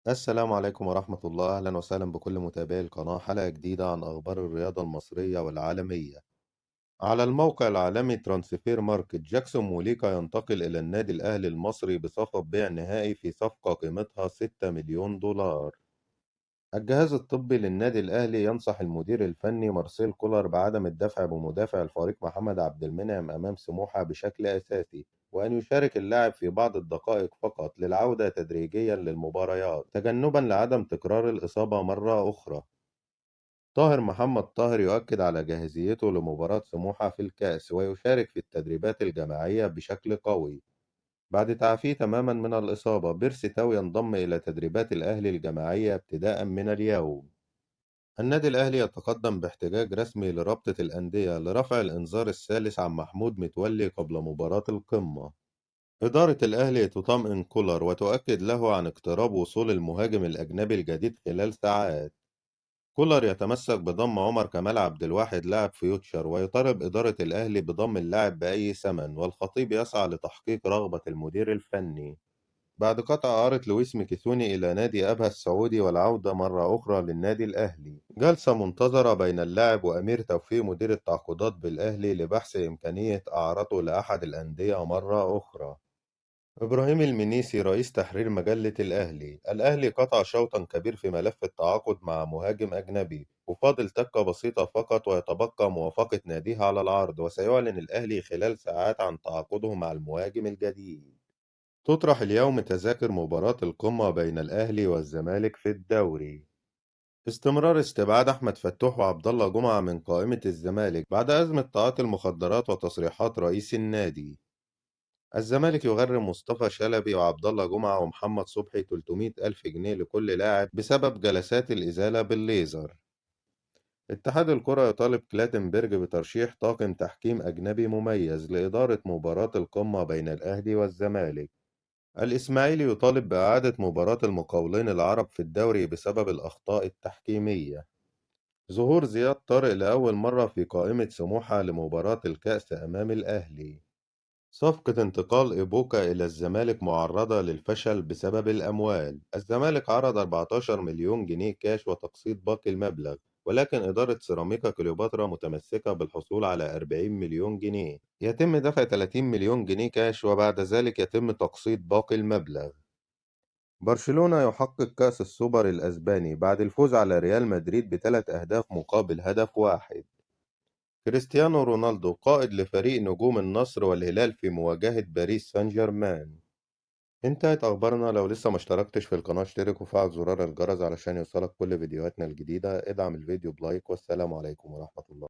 السلام عليكم ورحمة الله، أهلا وسهلا بكل متابعي القناة. حلقة جديدة عن أخبار الرياضة المصرية والعالمية. على الموقع العالمي ترانسفير ماركت، جاكسون موليكا ينتقل إلى النادي الأهلي المصري بصفقة بيع نهائي في صفقة قيمتها 6 مليون دولار. الجهاز الطبي للنادي الأهلي ينصح المدير الفني مارسيل كولر بعدم الدفع بمدافع الفريق محمد عبد المنعم أمام سموحة بشكل أساسي، وأن يشارك اللاعب في بعض الدقائق فقط للعودة تدريجيا للمباريات تجنبا لعدم تكرار الإصابة مرة أخرى. طاهر محمد طاهر يؤكد على جاهزيته لمباراة سموحة في الكأس ويشارك في التدريبات الجماعية بشكل قوي. بعد تعافيه تماما من الإصابة، بيرسي تاو ينضم إلى تدريبات الأهلي الجماعية ابتداء من اليوم. النادي الأهلي يتقدم باحتجاج رسمي لرابطة الأندية لرفع الإنذار الثالث عن محمود متولي قبل مباراة القمة. إدارة الأهلي تطمئن كولر وتؤكد له عن اقتراب وصول المهاجم الأجنبي الجديد خلال ساعات. كولر يتمسك بضم عمر كمال عبد الواحد لاعب فيوتشر، ويطالب إدارة الأهلي بضم اللاعب بأي ثمن، والخطيب يسعى لتحقيق رغبة المدير الفني. بعد قطع إعارة لويس ميكيسوني إلى نادي أبها السعودي والعودة مرة أخرى للنادي الأهلي، جلسة منتظرة بين اللاعب وأمير توفيق مدير التعاقدات بالأهلي لبحث إمكانية إعارته لأحد الأندية مرة أخرى. إبراهيم المنيسي رئيس تحرير مجلة الأهلي: الأهلي قطع شوطا كبير في ملف التعاقد مع مهاجم أجنبي، وفاضل تكة بسيطة فقط ويتبقى موافقة ناديه على العرض، وسيعلن الأهلي خلال ساعات عن تعاقده مع المهاجم الجديد. تطرح اليوم تذاكر مباراة القمة بين الأهلي والزمالك في الدوري. استمرار استبعاد أحمد فتوح وعبد الله جمعة من قائمة الزمالك بعد أزمة تعاطي المخدرات وتصريحات رئيس النادي. الزمالك يغرم مصطفى شلبي وعبد الله جمعة ومحمد صبحي 300 ألف جنيه لكل لاعب بسبب جلسات الإزالة بالليزر. اتحاد الكرة يطالب كلاتنبرج بترشيح طاقم تحكيم أجنبي مميز لإدارة مباراة القمة بين الأهلي والزمالك. الإسماعيلي يطالب بإعادة مباراة المقاولين العرب في الدوري بسبب الأخطاء التحكيمية. ظهور زياد طارق لأول مرة في قائمة سموحة لمباراة الكأس أمام الأهلي. صفقة انتقال إيبوكا إلى الزمالك معرضة للفشل بسبب الأموال. الزمالك عرض 14 مليون جنيه كاش وتقسيط باقي المبلغ، ولكن إدارة سيراميكا كليوباترا متمسكة بالحصول على 40 مليون جنيه. يتم دفع 30 مليون جنيه كاش وبعد ذلك يتم تقسيط باقي المبلغ. برشلونة يحقق كأس السوبر الأسباني بعد الفوز على ريال مدريد بثلاث أهداف مقابل هدف واحد. كريستيانو رونالدو قائد لفريق نجوم النصر والهلال في مواجهة باريس سان جيرمان. انتهت أخبارنا. لو لسه ما اشتركتش في القناة اشترك وفعل زرار الجرس علشان يوصلك كل فيديوهاتنا الجديدة. ادعم الفيديو بلايك، والسلام عليكم ورحمة الله.